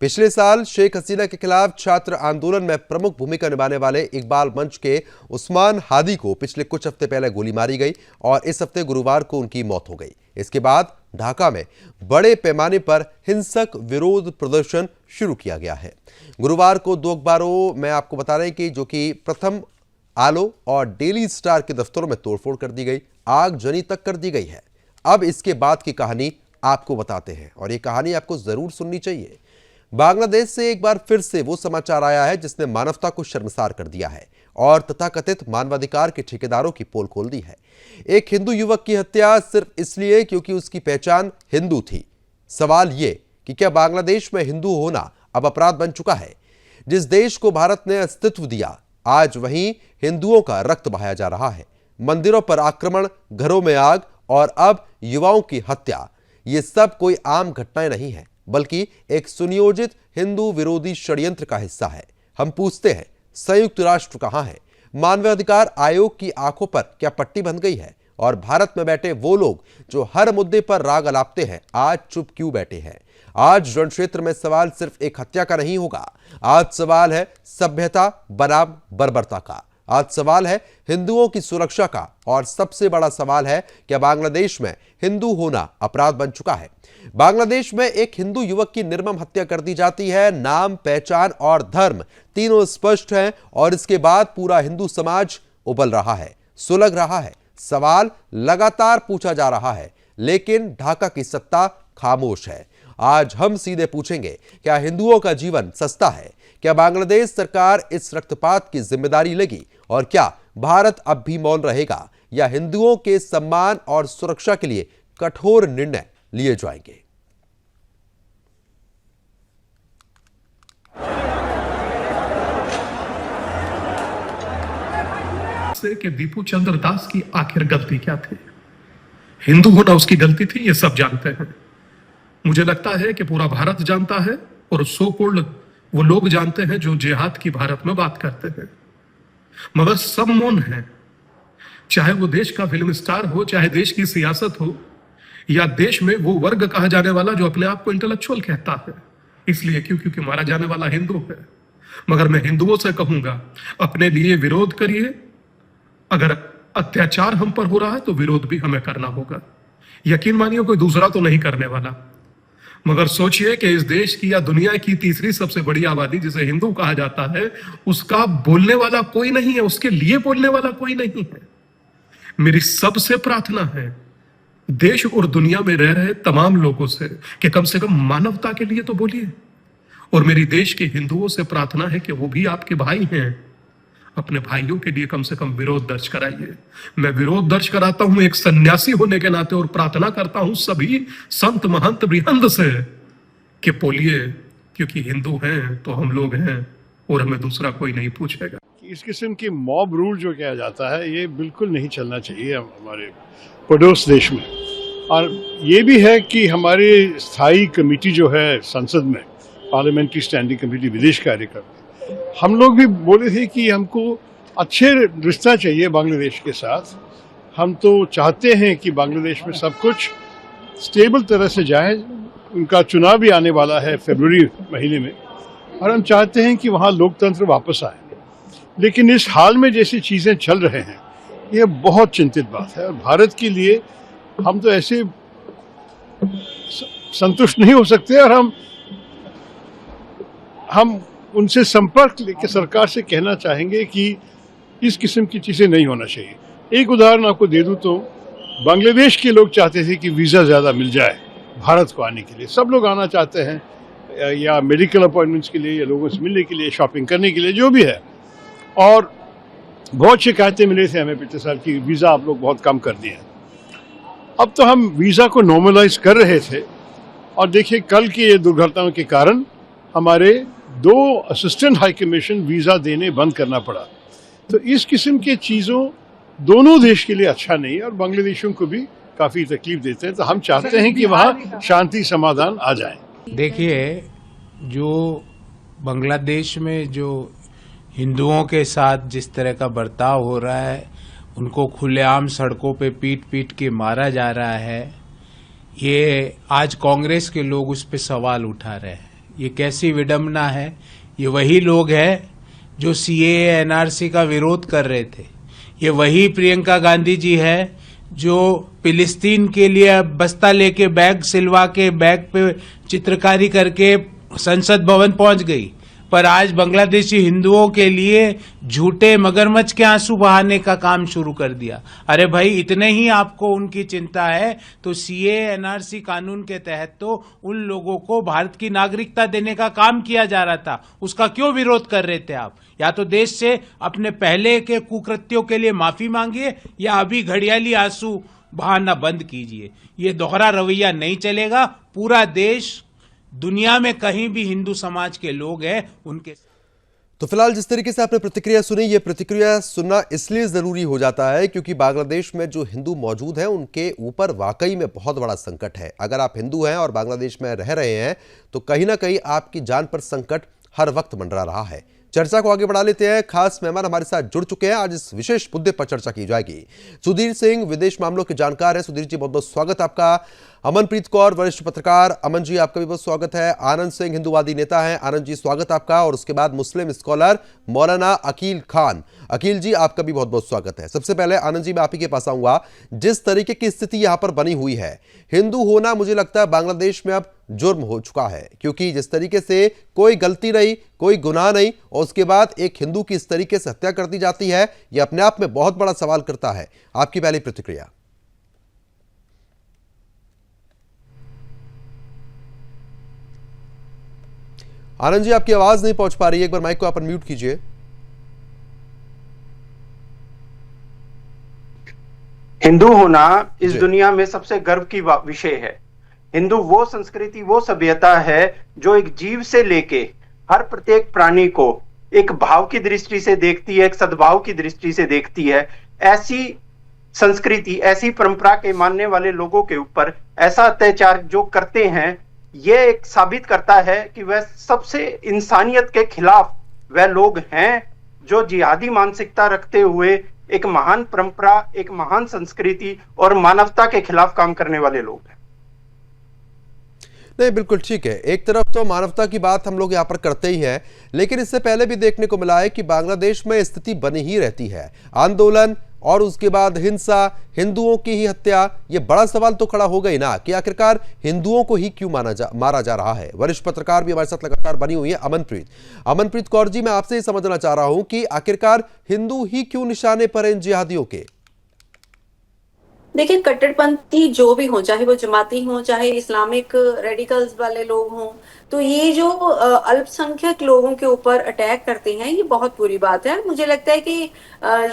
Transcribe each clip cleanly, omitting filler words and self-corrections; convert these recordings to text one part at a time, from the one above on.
पिछले साल शेख हसीना के खिलाफ छात्र आंदोलन में प्रमुख भूमिका निभाने वाले इकबाल मंच के उस्मान हादी को पिछले कुछ हफ्ते पहले गोली मारी गई और इस हफ्ते गुरुवार को उनकी मौत हो गई। इसके बाद ढाका में बड़े पैमाने पर हिंसक विरोध प्रदर्शन शुरू किया गया है। गुरुवार को 2 अखबारों में आपको बता रहे हैं कि जो कि प्रथम आलो और डेली स्टार के दफ्तरों में तोड़फोड़ कर दी गई, आगजनी तक कर दी गई है। अब इसके बाद की कहानी आपको बताते हैं और ये कहानी आपको जरूर सुननी चाहिए। बांग्लादेश से एक बार फिर से वो समाचार आया है जिसने मानवता को शर्मसार कर दिया है और तथाकथित मानवाधिकार के ठेकेदारों की पोल खोल दी है। एक हिंदू युवक की हत्या सिर्फ इसलिए क्योंकि उसकी पहचान हिंदू थी। सवाल ये कि क्या बांग्लादेश में हिंदू होना अब अपराध बन चुका है? जिस देश को भारत ने अस्तित्व दिया, आज वहीं हिंदुओं का रक्त बहाया जा रहा है। मंदिरों पर आक्रमण, घरों में आग और अब युवाओं की हत्या, ये सब कोई आम घटनाएं नहीं है, बल्कि एक सुनियोजित हिंदू विरोधी षड्यंत्र का हिस्सा है। हम पूछते हैं, संयुक्त राष्ट्र कहां है? मानवाधिकार आयोग की आंखों पर क्या पट्टी बंध गई है? और भारत में बैठे वो लोग जो हर मुद्दे पर राग अलापते हैं, आज चुप क्यों बैठे हैं? आज रण क्षेत्र में सवाल सिर्फ एक हत्या का नहीं होगा। आज सवाल है सभ्यता बनाम बर्बरता का। आज सवाल है हिंदुओं की सुरक्षा का और सबसे बड़ा सवाल है, क्या बांग्लादेश में हिंदू होना अपराध बन चुका है? बांग्लादेश में एक हिंदू युवक की निर्मम हत्या कर दी जाती है। नाम, पहचान और धर्म तीनों स्पष्ट हैं और इसके बाद पूरा हिंदू समाज उबल रहा है, सुलग रहा है। सवाल लगातार पूछा जा रहा है, लेकिन ढाका की सत्ता खामोश है। आज हम सीधे पूछेंगे, क्या हिंदुओं का जीवन सस्ता है? क्या बांग्लादेश सरकार इस रक्तपात की जिम्मेदारी लेगी? और क्या भारत अब भी मौन रहेगा या हिंदुओं के सम्मान और सुरक्षा के लिए कठोर निर्णय लिए जाएंगे? कि दीपू चंद्र दास की आखिर गलती क्या थी? हिंदू होना उसकी गलती थी, ये सब जानते हैं। मुझे लगता है कि पूरा भारत जानता है और सो कॉल्ड वो लोग जानते हैं जो जिहाद की भारत में बात करते हैं, मगर सब मौन है। चाहे वो देश का फिल्म स्टार हो, चाहे देश की सियासत हो, या देश में वो वर्ग कहा जाने वाला जो अपने आप को इंटेलेक्चुअल कहता है, इसलिए क्योंकि मारा जाने वाला हिंदू है। मगर मैं हिंदुओं से कहूंगा, अपने लिए विरोध करिए। अगर अत्याचार हम पर हो रहा है तो विरोध भी हमें करना होगा। यकीन मानिए, कोई दूसरा तो नहीं करने वाला। मगर सोचिए कि इस देश की या दुनिया की तीसरी सबसे बड़ी आबादी जिसे हिंदू कहा जाता है, उसका बोलने वाला कोई नहीं है, उसके लिए बोलने वाला कोई नहीं है। मेरी सबसे प्रार्थना है देश और दुनिया में रह रहे तमाम लोगों से कम मानवता के लिए तो बोलिए। और मेरी देश के हिंदुओं से प्रार्थना है कि वो भी आपके भाई हैं, अपने भाइयों के लिए कम से कम विरोध दर्ज कराइए। मैं विरोध दर्ज कराता हूं एक सन्यासी होने के नाते और प्रार्थना करता हूं सभी संत महंत बृहंद से कि बोलिए, क्योंकि हिंदू हैं तो हम लोग हैं और हमें दूसरा कोई नहीं पूछेगा। इस किस्म की मॉब रूल जो किया जाता है, ये बिल्कुल नहीं चलना चाहिए हमारे पड़ोस देश में। और ये भी है कि हमारी स्थायी कमेटी जो है संसद में, पार्लियामेंट्री स्टैंडिंग कमेटी विदेश कार्य करती, हम लोग भी बोले थे कि हमको अच्छे रिश्ता चाहिए बांग्लादेश के साथ। हम तो चाहते हैं कि बांग्लादेश में सब कुछ स्टेबल तरह से जाए। उनका चुनाव भी आने वाला है फरवरी महीने में और हम चाहते हैं कि वहाँ लोकतंत्र वापस आए। लेकिन इस हाल में जैसी चीज़ें चल रहे हैं, ये बहुत चिंतित बात है। और भारत के लिए हम तो ऐसे संतुष्ट नहीं हो सकते और हम उनसे संपर्क लेकर सरकार से कहना चाहेंगे कि इस किस्म की चीज़ें नहीं होना चाहिए। एक उदाहरण आपको दे दूं तो बांग्लादेश के लोग चाहते थे कि वीज़ा ज़्यादा मिल जाए भारत को आने के लिए। सब लोग आना चाहते हैं, या मेडिकल अपॉइंटमेंट्स के लिए, या लोगों से मिलने के लिए, शॉपिंग करने के लिए, जो भी है। और बहुत शिकायतें मिले थे हमें पिछले साल की वीज़ा आप लोग बहुत कम कर दिए हैं। अब तो हम वीज़ा को नॉर्मलाइज कर रहे थे और देखिए कल की ये दुर्घटनाओं के कारण हमारे 2 असिस्टेंट हाई कमीशन वीज़ा देने बंद करना पड़ा। तो इस किस्म की चीज़ों दोनों देश के लिए अच्छा नहीं है और बांग्लादेशियों को भी काफ़ी तकलीफ देते हैं। तो हम चाहते हैं कि वहाँ शांति समाधान आ जाए। देखिए, जो बांग्लादेश में जो हिंदुओं के साथ जिस तरह का बर्ताव हो रहा है, उनको खुलेआम सड़कों पे पीट पीट के मारा जा रहा है, ये आज कांग्रेस के लोग उस पर सवाल उठा रहे हैं। ये कैसी विडंबना है। ये वही लोग हैं जो सीएए एनआरसी का विरोध कर रहे थे। ये वही प्रियंका गांधी जी है जो फिलिस्तीन के लिए बस्ता लेके बैग सिलवा के बैग पे चित्रकारी करके संसद भवन पहुंच गई, पर आज बांग्लादेशी हिंदुओं के लिए झूठे मगरमच्छ के आंसू बहाने का काम शुरू कर दिया। अरे भाई, इतने ही आपको उनकी चिंता है तो सीएए एनआरसी कानून के तहत तो उन लोगों को भारत की नागरिकता देने का काम किया जा रहा था, उसका क्यों विरोध कर रहे थे आप? या तो देश से अपने पहले के कुकृत्यों के लिए माफी मांगिए या अभी घड़ियाली आंसू बहाना बंद कीजिए। ये दोहरा रवैया नहीं चलेगा। पूरा देश, दुनिया में कहीं भी हिंदू समाज के लोग हैं उनके। तो फिलहाल जिस तरीके से आपने प्रतिक्रिया सुनी, ये प्रतिक्रिया सुनना इसलिए जरूरी हो जाता है क्योंकि बांग्लादेश में जो हिंदू मौजूद हैं उनके ऊपर वाकई में बहुत बड़ा संकट है। अगर आप हिंदू हैं और बांग्लादेश में रह रहे हैं तो कहीं ना कहीं आपकी जान पर संकट हर वक्त मंडरा रहा है। चर्चा को आगे बढ़ा लेते हैं। खास मेहमान हमारे साथ जुड़ चुके हैं। आज इस विशेष मुद्दे पर चर्चा की जाएगी। सुधीर सिंह विदेश मामलों के जानकार हैं। सुधीर जी, बहुत बहुत स्वागत आपका। अमनप्रीत कौर वरिष्ठ पत्रकार, अमन जी आपका भी बहुत स्वागत है। आनंद सिंह हिंदूवादी नेता हैं, आनंद जी स्वागत आपका। और उसके बाद मुस्लिम स्कॉलर मौलाना अकील खान, अकील जी आपका भी बहुत बहुत स्वागत है। सबसे पहले आनंद जी मैं आप ही के पास आऊंगा। जिस तरीके की स्थिति यहां पर बनी हुई है, हिंदू होना मुझे लगता है बांग्लादेश में अब जुर्म हो चुका है, क्योंकि जिस तरीके से कोई गलती नहीं, कोई गुनाह नहीं और उसके बाद एक हिंदू की इस तरीके से हत्या कर दी जाती है, यह अपने आप में बहुत बड़ा सवाल करता है। आपकी पहली प्रतिक्रिया। आनंद जी आपकी आवाज नहीं पहुंच पा रही है, एक बार माइक को आप अनम्यूट कीजिए। हिंदू होना इस दुनिया में सबसे गर्व की विषय है। हिंदू वो संस्कृति, वो सभ्यता है जो एक जीव से लेके हर प्रत्येक प्राणी को एक भाव की दृष्टि से देखती है, एक सद्भाव की दृष्टि से देखती है। ऐसी संस्कृति, ऐसी परंपरा के मानने वाले लोगों के ऊपर ऐसा अत्याचार जो करते हैं, यह एक साबित करता है कि वह सबसे इंसानियत के खिलाफ वह लोग हैं जो जिहादी मानसिकता रखते हुए एक महान परंपरा, एक महान संस्कृति और मानवता के खिलाफ काम करने वाले लोग हैं। नहीं, बिल्कुल ठीक है। एक तरफ तो मानवता की बात हम लोग यहाँ पर करते ही हैं, लेकिन इससे पहले भी देखने को मिला है कि बांग्लादेश में स्थिति बनी ही रहती है। आंदोलन और उसके बाद हिंसा, हिंदुओं की ही हत्या। ये बड़ा सवाल तो खड़ा हो गई ना कि आखिरकार हिंदुओं को ही क्यों मारा जा रहा है। वरिष्ठ पत्रकार भी हमारे साथ लगातार बनी हुई है अमनप्रीत कौर जी, मैं आपसे ही समझना चाह रहा हूं कि आखिरकार हिंदू ही क्यों निशाने पर हैं इन जिहादियों के। देखिए, कट्टरपंथी जो भी हो, चाहे वो जमाती हो, चाहे इस्लामिक रेडिकल्स वाले लोग हों, तो ये जो अल्पसंख्यक लोगों के ऊपर अटैक करते हैं, ये बहुत बुरी बात है। मुझे लगता है कि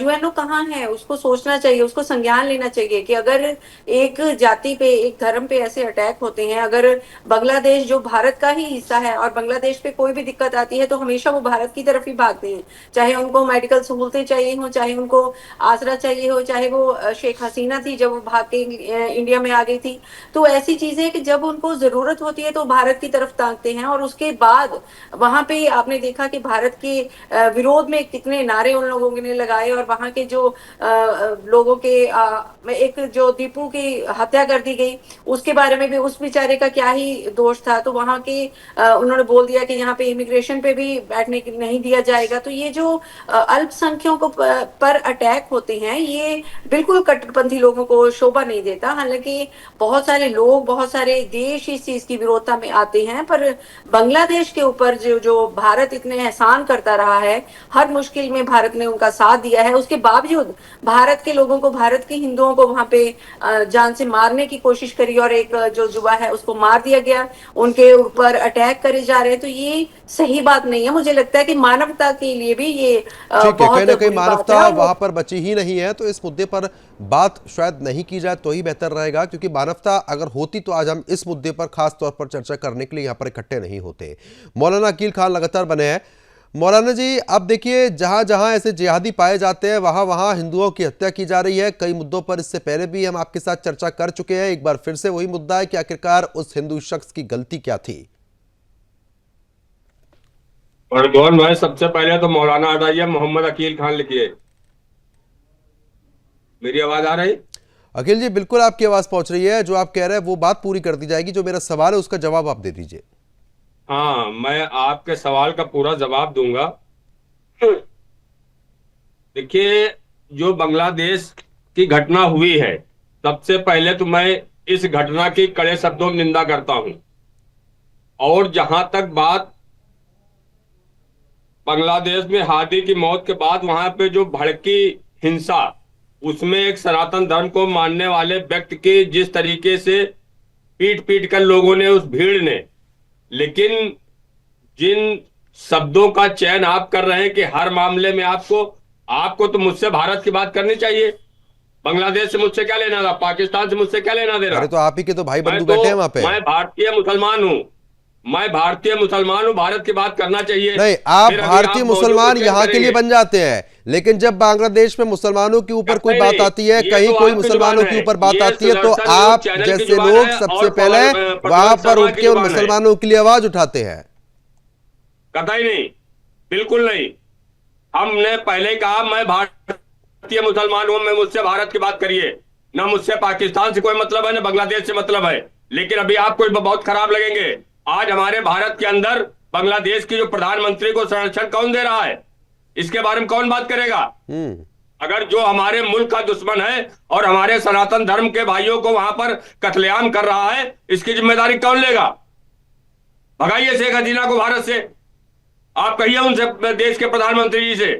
यूएनओ कहाँ है, उसको सोचना चाहिए, उसको संज्ञान लेना चाहिए कि अगर एक जाति पे, एक धर्म पे ऐसे अटैक होते हैं, अगर बांग्लादेश जो भारत का ही हिस्सा है और बांग्लादेश पे कोई भी दिक्कत आती है तो हमेशा वो भारत की तरफ ही भागते हैं, चाहे उनको मेडिकल सहूलतें चाहिए हो, चाहे उनको आसरा चाहिए हो, चाहे वो शेख हसीना थी जब वो भाग के इंडिया में आ गई थी। तो ऐसी चीजें कि जब उनको जरूरत होती है तो भारत की तरफ ताकते हैं। और उसके बाद वहां पे आपने देखा कि भारत के विरोध में कितने नारे उन लोगों ने लगाए और वहां के जो लोगों के एक जो दीपू की हत्या कर दी गई, उसके बारे में भी उस बेचारे का क्या ही दोष था। तो वहां के उन्होंने बोल दिया कि यहाँ पे इमिग्रेशन पे भी बैठने नहीं दिया जाएगा। तो ये जो अल्पसंख्यकों पर अटैक होते हैं, ये बिल्कुल कट्टरपंथी लोगों को शोभा नहीं देता। हालांकि बहुत सारे लोग, बहुत सारे देश इस चीज की विरोधता में आते हैं, पर बांग्लादेश के ऊपर जो भारत इतने एहसान करता रहा है, हर मुश्किल में भारत ने उनका साथ दिया है, उसके बावजूद भारत के लोगों को, भारत के हिंदुओं को वहां पे जान से मारने की कोशिश करी और एक जो युवा है उसको मार दिया गया, उनके ऊपर अटैक करे जा रहे हैं। तो ये सही बात नहीं है। मुझे लगता है कि मानवता के लिए भी ये बहुत कहीं ना कहीं मानवता वहां पर बची ही नहीं है। तो इस मुद्दे पर बात शायद नहीं की जाए तो ही बेहतर रहेगा, क्योंकि मानवता अगर होती तो आज हम इस मुद्दे पर खास तौर पर चर्चा करने के लिए यहाँ पर इकट्ठे नहीं होते। मौलाना अकील खान लगातार बने हैं। मौलाना जी, अब देखिए, जहां जहां ऐसे जिहादी पाए जाते हैं वहां वहां हिंदुओं की हत्या की जा रही है। कई मुद्दों पर इससे पहले भी हम आपके साथ चर्चा कर चुके हैं। एक बार फिर से वही मुद्दा है कि आखिरकार उस हिंदू शख्स की गलती क्या थी। और गौन भाई, सबसे पहले तो मौलाना आ जाइए, मोहम्मद अकील खान लिखिए। मेरी आवाज आ रही? अकील जी, बिल्कुल आपकी आवाज पहुंच रही है। जो आप कह रहे हैं वो बात पूरी कर दी जाएगी। जो मेरा सवाल है उसका जवाब आप दे दीजिए। हाँ, मैं आपके सवाल का पूरा जवाब दूंगा। देखिए, जो बांग्लादेश की घटना हुई है, सबसे पहले तो मैं इस घटना की कड़े शब्दों में निंदा करता हूं। और जहां तक बात बांग्लादेश में हादी की मौत के बाद वहां पे जो भड़की हिंसा, उसमें एक सनातन धर्म को मानने वाले व्यक्ति की जिस तरीके से पीट पीट कर लोगों ने, उस भीड़ ने, लेकिन जिन शब्दों का चयन आप कर रहे हैं कि हर मामले में आपको तो मुझसे भारत की बात करनी चाहिए। बांग्लादेश से मुझसे क्या लेना था, पाकिस्तान से मुझसे क्या लेना देना। अरे तो आप ही के तो भाई मैं बंधु बैठे हैं वहां पे। मैं भारतीय मुसलमान हूं, भारत की बात करना चाहिए। नहीं, आप फिर अभी भारतीय आप मौजूद मुसलमान क्यों यहाँ के लिए करेंगे? बन जाते हैं, लेकिन जब बांग्लादेश में मुसलमानों के ऊपर कोई बात आती है, ये कहीं तो कोई आपकी मुसलमानों जुबान के है, ऊपर बात ये आती है, तो सुदर्शन न्यूज़ आप चैनल की जैसे जुबान लोग है सबसे और पहले पटवारी वहां पर शर्मा उठ की के उन जुबान है। मुसलमानों के लिए आवाज उठाते हैं। कतई नहीं, बिल्कुल नहीं। हमने पहले कहा मैं भारतीय मुसलमान हूं, मैं मुझसे भारत की बात करिए, ना मुझसे पाकिस्तान से कोई मतलब है, ना बांग्लादेश से मतलब है। लेकिन अभी आपको बहुत खराब लगेंगे। आज हमारे भारत के अंदर बांग्लादेश की जो प्रधानमंत्री को संरक्षण कौन दे रहा है, इसके बारे में कौन बात करेगा? अगर जो हमारे मुल्क का दुश्मन है और हमारे सनातन धर्म के भाइयों को वहां पर कत्लेआम कर रहा है, इसकी जिम्मेदारी कौन लेगा? भगाइए शेख हसीना को भारत से। आप कहिए उनसे, देश के प्रधानमंत्री जी से,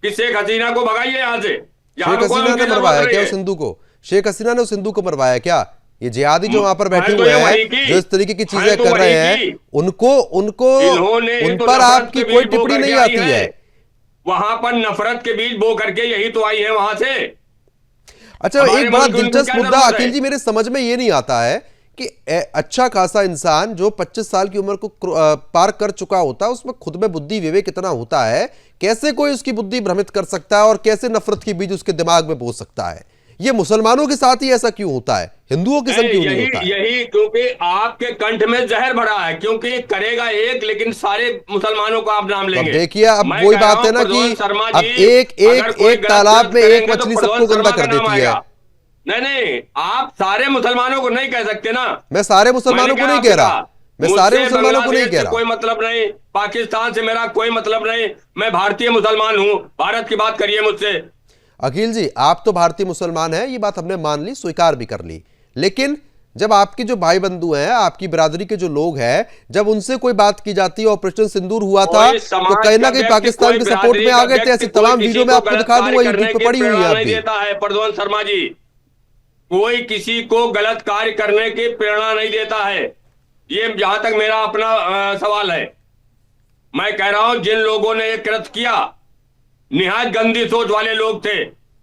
कि शेख हसीना को भगाइए यहां से। शेख हसीना ने मरवाया क्या उस हिंदू को? शेख हसीना ने उस हिंदू को मरवाया क्या? ये जिहादी जो वहां पर बैठे हुए हैं, जो इस तरीके की चीजें कर रहे हैं, उनको उन पर आपकी कोई टिप्पणी नहीं आती है। वहां पर नफरत के बीज बो करके यही तो आई है वहां से। अच्छा, एक बड़ा दिलचस्प मुद्दा अखिल जी मेरे समझ में ये नहीं आता है कि अच्छा खासा इंसान जो 25 साल की उम्र को पार कर चुका होता है, उसमें खुद में बुद्धि विवेक कितना होता है, कैसे कोई उसकी बुद्धि भ्रमित कर सकता है और कैसे नफरत के बीज उसके दिमाग में बो सकता है? ये मुसलमानों के साथ ही ऐसा क्यों होता है, हिंदुओं के संग क्यों नहीं होता है? यही क्योंकि आपके कंठ में जहर भरा है, क्योंकि करेगा एक लेकिन सारे मुसलमानों का आप नाम लेंगे। देखिए, अब वही बात है ना कि अब एक तालाब में एक मछली सबको गंदा कर देती है। नहीं, आप सारे मुसलमानों को नहीं कह सकते ना। मैं सारे मुसलमानों को नहीं कह रहा, मैं सारे मुसलमानों को नहीं कह रहा। कोई मतलब नहीं, पाकिस्तान से मेरा कोई मतलब नहीं, मैं भारतीय मुसलमान हूं, भारत की बात करिए मुझसे। अखिल जी, आप तो भारतीय मुसलमान हैं, ये बात हमने मान ली, स्वीकार भी कर ली, लेकिन जब आपके जो भाई बंधु हैं, आपकी बिरादरी के जो लोग हैं, जब उनसे कोई बात की जाती है, ऑपरेशन सिंदूर हुआ था, तो कहीं ना कहीं पाकिस्तान के सपोर्ट में आ गए थे। ऐसी तमाम वीडियो में आपको दिखा दूंगा, यूट्यूब पे पड़ी हुई है आपकी। देता है प्रद्युम्न शर्मा जी, कोई किसी को गलत कार्य करने की प्रेरणा नहीं देता है। ये जहां तक मेरा अपना सवाल है, मैं कह रहा हूं जिन लोगों ने ये कृत्य किया, निहायत गंदी सोच वाले लोग थे।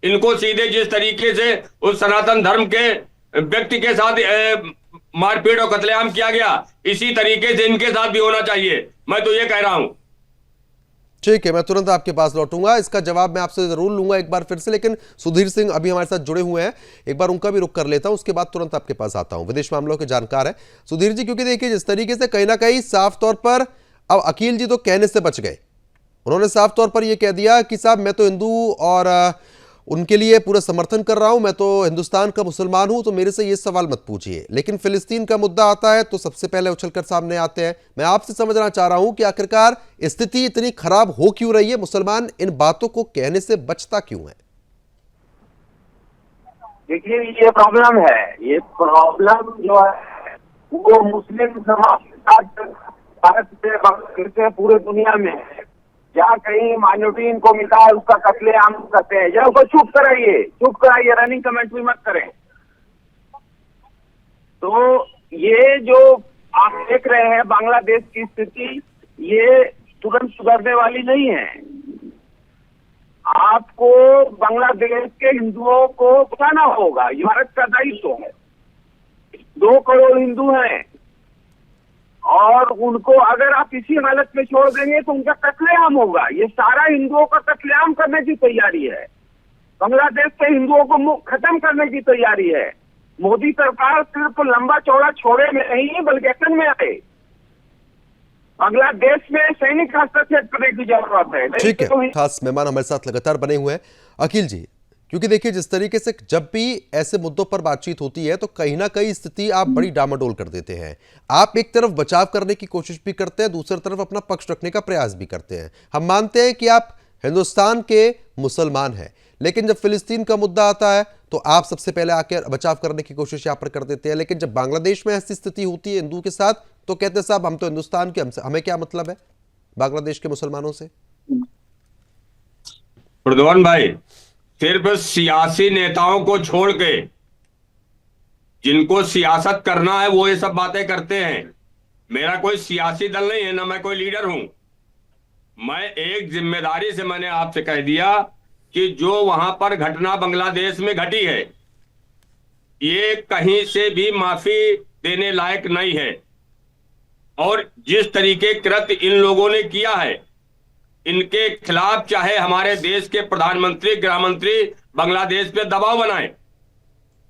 इनको सीधे जिस तरीके से उस सनातन धर्म के व्यक्ति के साथ मारपीट और कत्लेआम किया गया, इसी तरीके से इनके साथ भी होना चाहिए। मैं तो ये कह रहा हूं। ठीक है, मैं तुरंत आपके पास लौटूंगा, इसका जवाब मैं आपसे जरूर लूंगा एक बार फिर से, लेकिन सुधीर सिंह अभी हमारे साथ जुड़े हुए हैं, एक बार उनका भी रुख कर लेता हूं, उसके बाद तुरंत आपके पास आता हूं। विदेश मामलों के जानकार है सुधीर जी, क्योंकि देखिए जिस तरीके से कहीं ना कहीं साफ तौर पर अब अकील जी तो कहने से बच गए, उन्होंने साफ तौर पर यह कह दिया कि साहब मैं तो हिंदू और उनके लिए पूरा समर्थन कर रहा हूं, मैं तो हिंदुस्तान का मुसलमान हूं, तो मेरे से ये सवाल मत पूछिए। लेकिन फिलिस्तीन का मुद्दा आता है तो सबसे पहले उछलकर सामने आते हैं। मैं आपसे समझना चाह रहा हूं कि आखिरकार स्थिति इतनी खराब हो क्यों रही है, मुसलमान इन बातों को कहने से बचता क्यों है? देखिए, ये प्रॉब्लम है, ये प्रॉब्लम जो है वो मुस्लिम समाज के साथ भारत से पूरे दुनिया में है। जहाँ कहीं माइनॉरिटी इनको मिलता है उसका कत्लेआम करते हैं। या उसको चुप कराइए, रनिंग कमेंट भी मत करें। तो ये जो आप देख रहे हैं बांग्लादेश की स्थिति, ये तुरंत सुधरने वाली नहीं है। आपको बांग्लादेश के हिंदुओं को बचाना होगा, ये भारत का दायित्व है। 2 करोड़ हिंदू हैं और उनको अगर आप इसी हालत में छोड़ देंगे तो उनका कत्लेआम होगा। ये सारा हिंदुओं का कत्लेआम करने की तैयारी है, बांग्लादेश के हिंदुओं को खत्म करने की तैयारी है। मोदी सरकार सिर्फ लंबा चौड़ा छोड़े में नहीं बल्कि एक्शन में आए। बांग्लादेश में सैनिक हस्तक्षेप करने की जरूरत है। ठीक है, खास मेहमान हमारे साथ लगातार बने हुए हैं। अखिल जी, क्योंकि देखिए जिस तरीके से जब भी ऐसे मुद्दों पर बातचीत होती है तो कहीं ना कहीं स्थिति आप बड़ी डामाडोल कर देते हैं। आप एक तरफ बचाव करने की कोशिश भी करते हैं, दूसरी तरफ अपना पक्ष रखने का प्रयास भी करते हैं। हम मानते हैं कि आप हिंदुस्तान के मुसलमान हैं, लेकिन जब फिलिस्तीन का मुद्दा आता है तो आप सबसे पहले आकर बचाव करने की कोशिश यहाँ पर कर देते हैं। लेकिन जब बांग्लादेश में ऐसी स्थिति होती है हिंदू के साथ तो कहते हैं साहब हम तो हिंदुस्तान के, हमें क्या मतलब है बांग्लादेश के मुसलमानों से। प्रद्युमन भाई, सिर्फ सियासी नेताओं को छोड़ के जिनको सियासत करना है वो ये सब बातें करते हैं। मेरा कोई सियासी दल नहीं है, ना मैं कोई लीडर हूं। मैं एक जिम्मेदारी से मैंने आपसे कह दिया कि जो वहां पर घटना बांग्लादेश में घटी है ये कहीं से भी माफी देने लायक नहीं है। और जिस तरीके कृत्य इन लोगों ने किया है इनके खिलाफ चाहे हमारे देश के प्रधानमंत्री, गृह मंत्री बांग्लादेश पे दबाव बनाए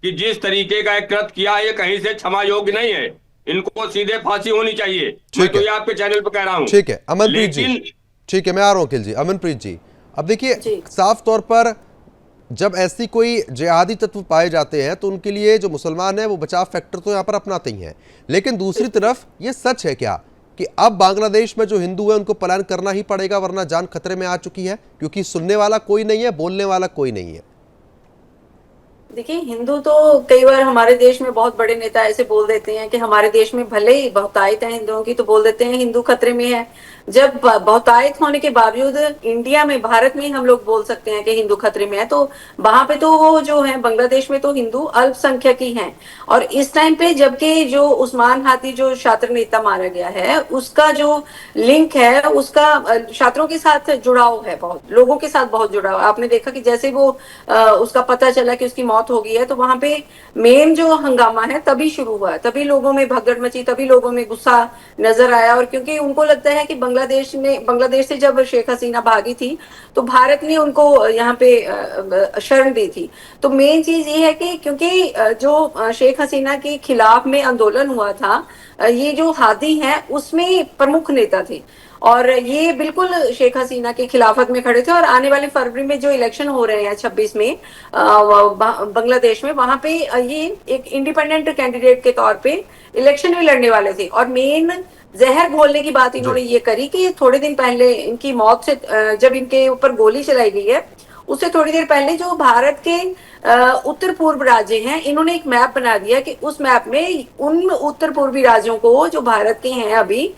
कि जिस तरीके का एक कृत्य किया है ये कहीं से क्षमा योग्य नहीं है, इनको सीधे फांसी होनी चाहिए। मैं तो ये आपके चैनल पे कह रहा हूं। ठीक है अमनप्रीत जी, ठीक है मैं आ रहा हूं अखिल जी। अमनप्रीत जी, अब देखिए साफ तौर पर जब ऐसी कोई जिहादी तत्व पाए जाते हैं तो उनके लिए जो मुसलमान है वो बचाव फैक्टर तो यहाँ पर अपनाते ही हैं, लेकिन दूसरी तरफ ये सच है क्या कि अब बांग्लादेश में जो हिंदू है उनको पलायन करना ही पड़ेगा वरना जान खतरे में आ चुकी है, क्योंकि सुनने वाला कोई नहीं है, बोलने वाला कोई नहीं है। देखिए, हिंदू तो कई बार हमारे देश में बहुत बड़े नेता ऐसे बोल देते हैं कि हमारे देश में भले ही बहुतायत है हिंदुओं की तो बोल देते हैं हिंदू खतरे में है। जब बहुतायत होने के बावजूद इंडिया में, भारत में हम लोग बोल सकते हैं कि हिंदू खतरे में है, तो वहां पे तो वो जो है बांग्लादेश में तो हिंदू अल्पसंख्यक ही हैं। और इस टाइम पे जबकि जो उस्मान हादी जो छात्र नेता मारा गया है उसका जो लिंक है उसका छात्रों के साथ जुड़ाव है, बहुत लोगों के साथ बहुत जुड़ाव। आपने देखा कि जैसे वो उसका पता चला कि उसकी मौत हो गई है तो वहां पे मेन जो हंगामा है तभी शुरू हुआ, तभी लोगों में भगदड़ मची, तभी लोगों में गुस्सा नजर आया। और क्योंकि उनको लगता है कि बांग्लादेश से जब शेख हसीना भागी थी तो भारत ने उनको यहाँ पे शरण दी थी। तो मेन चीज ये है कि क्योंकि जो शेख हसीना के खिलाफ में आंदोलन हुआ था, ये जो हादी हैं उसमें प्रमुख नेता थे और ये बिल्कुल शेख हसीना के खिलाफत में खड़े थे। और आने वाले फरवरी में जो इलेक्शन हो रहे हैं 26 में बांग्लादेश में, वहां पे ये एक इंडिपेंडेंट कैंडिडेट के तौर पे इलेक्शन भी लड़ने वाले थे। और मेन जहर घोलने की बात इन्होंने ये करी कि थोड़े दिन पहले इनकी मौत से, जब इनके ऊपर गोली चलाई गई है उससे थोड़ी देर पहले जो भारत के उत्तर पूर्व राज्य हैं इन्होंने एक मैप बना दिया कि उस मैप में उन उत्तर पूर्वी राज्यों को जो भारत के हैं अभी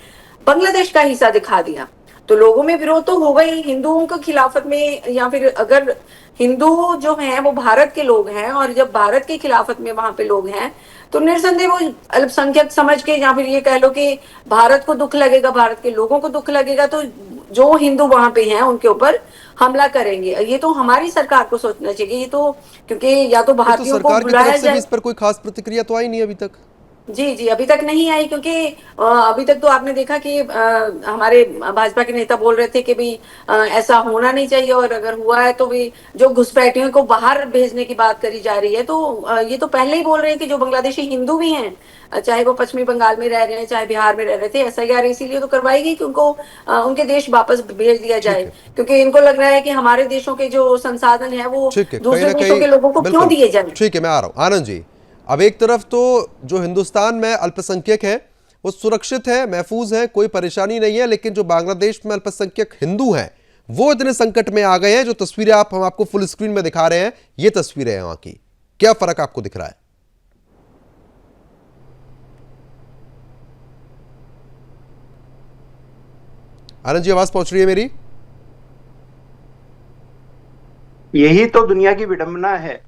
बांग्लादेश का हिस्सा दिखा दिया। तो लोगों में विरोध तो होगा ही हिंदुओं के खिलाफत में, या फिर अगर हिंदू जो हैं वो भारत के लोग हैं और जब भारत के खिलाफत में वहां पे लोग हैं तो निरसंदेह वो अल्पसंख्यक समझ के, या फिर ये कह लो कि भारत को दुख लगेगा, भारत के लोगों को दुख लगेगा, तो जो हिंदू वहां पे हैं उनके ऊपर हमला करेंगे। ये तो हमारी सरकार को सोचना चाहिए। ये तो क्योंकि या तो भारतीयों को बुलाया जाए, इस पर कोई खास प्रतिक्रिया तो आई नहीं अभी तक। जी अभी तक नहीं आई, क्योंकि अभी तक तो आपने देखा कि हमारे भाजपा के नेता बोल रहे थे कि भी ऐसा होना नहीं चाहिए और अगर हुआ है तो भी जो घुसपैठियों को बाहर भेजने की बात करी जा रही है। तो ये तो पहले ही बोल रहे हैं कि जो बांग्लादेशी हिंदू भी हैं, चाहे वो पश्चिमी बंगाल में रह रहे हैं चाहे बिहार में रह रहे थे, SIR इसीलिए तो करवाई गई कि उनको उनके देश वापस भेज दिया जाए, क्योंकि इनको लग रहा है कि हमारे देशों के जो संसाधन है वो दूसरे देशों के लोगों को क्यों दिए जाए। ठीक है मैं आ रहा हूँ आनंद जी। अब एक तरफ तो जो हिंदुस्तान में अल्पसंख्यक है वो सुरक्षित है, महफूज है, कोई परेशानी नहीं है, लेकिन जो बांग्लादेश में अल्पसंख्यक हिंदू हैं वो इतने संकट में आ गए हैं। जो तस्वीरें हम आपको फुल स्क्रीन में दिखा रहे हैं ये तस्वीरें हैं वहां की, क्या फर्क आपको दिख रहा है? आनंद जी आवाज पहुंच रही है मेरी? यही तो दुनिया की विडंबना है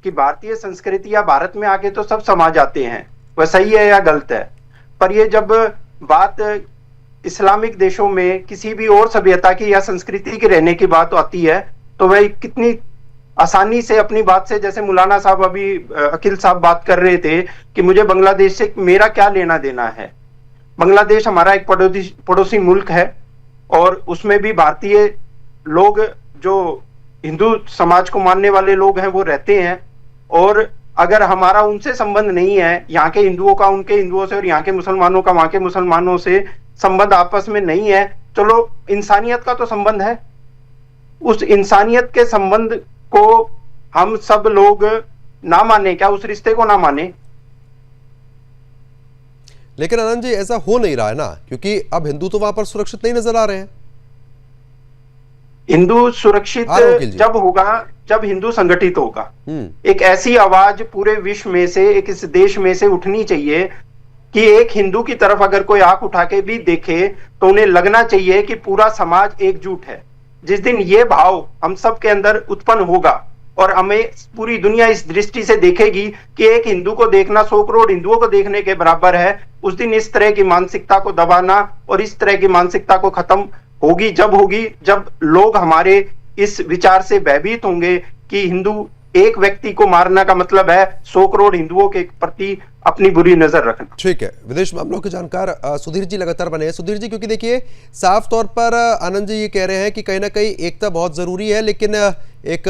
कि भारतीय संस्कृति या भारत में आके तो सब समा जाते हैं, वह सही है या गलत है। पर ये जब बात इस्लामिक देशों में किसी भी और सभ्यता की या संस्कृति की रहने की बात आती है तो वह कितनी आसानी से अपनी बात से, जैसे मौलाना साहब अभी अखिल साहब बात कर रहे थे कि मुझे बांग्लादेश से मेरा क्या लेना देना है। बांग्लादेश हमारा एक पड़ोसी मुल्क है और उसमें भी भारतीय लोग, जो हिंदू समाज को मानने वाले लोग हैं, वो रहते हैं। और अगर हमारा उनसे संबंध नहीं है, यहाँ के हिंदुओं का उनके हिंदुओं से और यहाँ के मुसलमानों का वहां के मुसलमानों से संबंध आपस में नहीं है, चलो इंसानियत का तो संबंध है, उस इंसानियत के संबंध को हम सब लोग ना माने क्या, उस रिश्ते को ना माने? लेकिन आनंद जी ऐसा हो नहीं रहा है ना, क्योंकि अब हिंदू तो वहां पर सुरक्षित नहीं नजर आ रहे हैं। हिंदू सुरक्षित जब होगा जब हिंदू संगठित होगा। एक ऐसी आवाज पूरे विश्व में से, एक इस देश में से उठनी चाहिए कि एक हिंदू की तरफ अगर कोई आंख उठा के भी देखे तो उन्हें लगना चाहिए कि पूरा समाज एकजुट है। जिस दिन ये भाव हम सब के अंदर उत्पन्न होगा और हमें पूरी दुनिया इस दृष्टि से देखेगी कि एक हिंदू को देखना 100 करोड़ हिंदुओं को देखने के बराबर है, उस दिन इस तरह की मानसिकता को दबाना और इस तरह की मानसिकता को खत्म होगी जब लोग हमारे इस विचार से भयभीत होंगे कि हिंदू एक व्यक्ति को मारना का मतलब है 100 करोड़ हिंदुओं के प्रति अपनी बुरी नजर रखना। ठीक है, विदेश मामलों के जानकार सुधीर जी लगातार बने हैं। सुधीर जी, क्योंकि देखिए साफ तौर पर आनंद जी ये कह रहे हैं कि कहीं ना कहीं एकता बहुत जरूरी है, लेकिन एक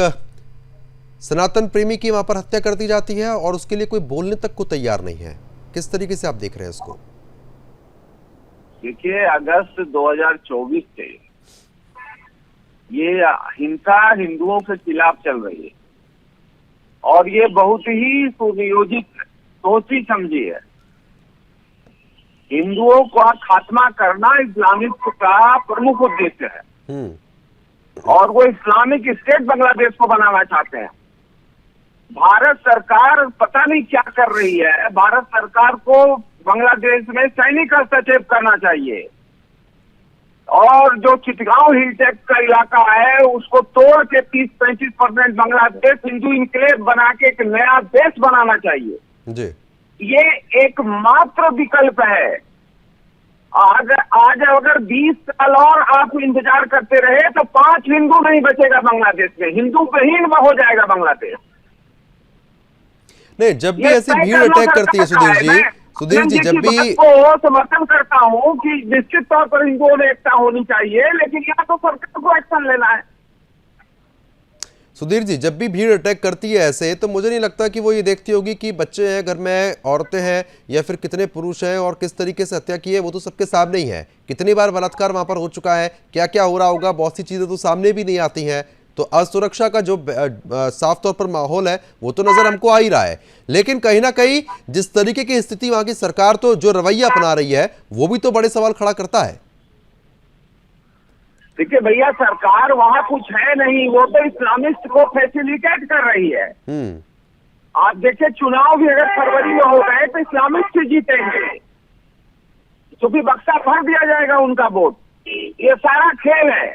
सनातन प्रेमी की वहां पर हत्या कर दी जाती है और उसके लिए कोई बोलने तक को तैयार नहीं है। किस तरीके से आप देख रहे हैं इसको? देखिए, अगस्त 2024 से ये हिंसा हिंदुओं के खिलाफ चल रही है और ये बहुत ही सुनियोजित, सोची समझी है। हिंदुओं का खात्मा करना इस्लामिक का प्रमुख उद्देश्य है और वो इस्लामिक स्टेट बांग्लादेश को बनाना चाहते हैं। भारत सरकार पता नहीं क्या कर रही है। भारत सरकार को बांग्लादेश में सैनिक हस्तक्षेप करना चाहिए और जो चिटगांव हिलटेक का इलाका है उसको तोड़ के 30-35% बांग्लादेश हिंदू इनक्लेव बना के एक नया देश बनाना चाहिए जी। ये एकमात्र विकल्प है। आज अगर 20 साल और आप इंतजार करते रहे तो 5 हिंदू नहीं बचेगा बांग्लादेश में, हिंदू विहीन हो जाएगा बांग्लादेश। नहीं, जब भी ऐसी भीड़ अटैक करती है सुधीर जी जब भी को समर्थन करता हूं कि निश्चित तौर पर हिंदुओं में एकता होनी चाहिए, लेकिन यहाँ तो सरकार को एक्शन लेना है। सुधीर जी, जब भी भीड़ अटैक करती है ऐसे, तो मुझे नहीं लगता कि वो ये देखती होगी कि बच्चे हैं घर में, औरतें हैं या फिर कितने पुरुष हैं और किस तरीके से हत्या की है, वो तो सबके सामने ही है। कितनी बार बलात्कार वहां पर हो चुका है, क्या क्या हो रहा होगा, बहुत सी चीजें तो सामने भी नहीं आती हैं। तो असुरक्षा का जो साफ तौर पर माहौल है वो तो नजर हमको आ ही रहा है, लेकिन कहीं ना कहीं जिस तरीके की स्थिति वहां की सरकार तो जो रवैया अपना रही है वो भी तो बड़े सवाल खड़ा करता है। देखिए भैया, सरकार वहाँ कुछ है नहीं, वो तो इस्लामिस्ट को फैसिलिटेट कर रही है। आप देखिए, चुनाव भी अगर फरवरी में हो गए तो इस्लामिस्ट जीतेंगे, क्योंकि बक्सा भर दिया जाएगा उनका वोट। ये सारा खेल है।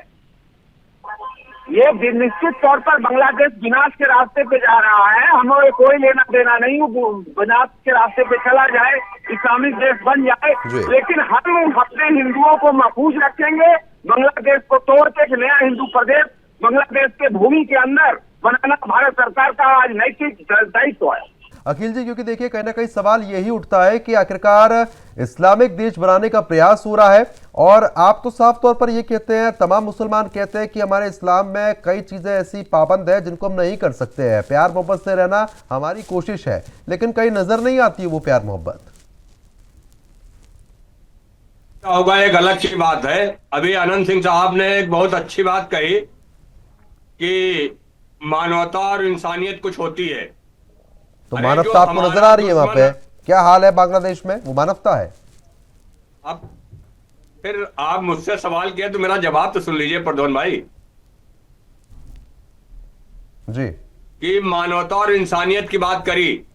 ये निश्चित तौर पर बांग्लादेश विनाश के रास्ते पे जा रहा है, हमें कोई लेना देना नहीं, विनाश के रास्ते पे चला जाए, इस्लामिक देश बन जाए, लेकिन हम अपने हिंदुओं को महफूज रखेंगे। बांग्लादेश को तोड़ के एक नया हिंदू प्रदेश बांग्लादेश के भूमि के अंदर बनाना भारत सरकार का आज नैतिक दायित्व है। अखिल जी, क्योंकि देखिए कहीं ना कहीं सवाल यही उठता है कि आखिरकार इस्लामिक देश बनाने का प्रयास हो रहा है और आप तो साफ तौर पर ये कहते हैं, तमाम मुसलमान कहते हैं कि हमारे इस्लाम में कई चीजें ऐसी पाबंद है जिनको हम नहीं कर सकते हैं, प्यार मोहब्बत से रहना हमारी कोशिश है, लेकिन कहीं नजर नहीं आती वो प्यार मोहब्बत। होगा एक अलग सी बात है। अभी आनंद सिंह साहब ने एक बहुत अच्छी बात कही कि मानवता और इंसानियत कुछ होती है, तो मानवता आपको नजर आ रही है वहां पे? क्या हाल है बांग्लादेश में, वो मानवता है? अब फिर आप मुझसे सवाल किया तो मेरा जवाब तो सुन लीजिए प्रधान भाई जी, कि मानवता और इंसानियत की बात करी।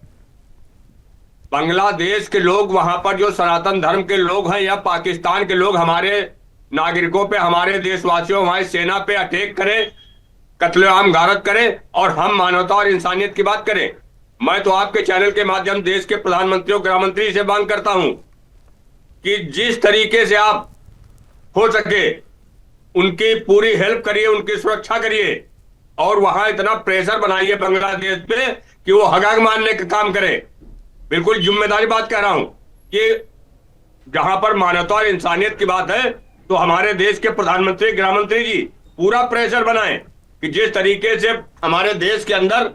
बांग्लादेश के लोग वहां पर जो सनातन धर्म के लोग हैं या पाकिस्तान के लोग हमारे नागरिकों पे, हमारे देशवासियों, हमारी सेना पे अटैक करें, कत्लेआम गारत करें और हम मानवता और इंसानियत की बात करें। मैं तो आपके चैनल के माध्यम देश के प्रधानमंत्री और गृह मंत्री से मांग करता हूं कि जिस तरीके से आप हो सके उनकी पूरी हेल्प करिए, उनकी सुरक्षा करिए और वहां इतना प्रेशर बनाइए बांग्लादेश पे कि वो हगाग मारने का काम करे। बिल्कुल जिम्मेदारी बात कह रहा हूं कि जहां पर मानवता और इंसानियत की बात है तो हमारे देश के प्रधानमंत्री, गृह मंत्री जी पूरा प्रेशर बनाएं कि जिस तरीके से हमारे देश के अंदर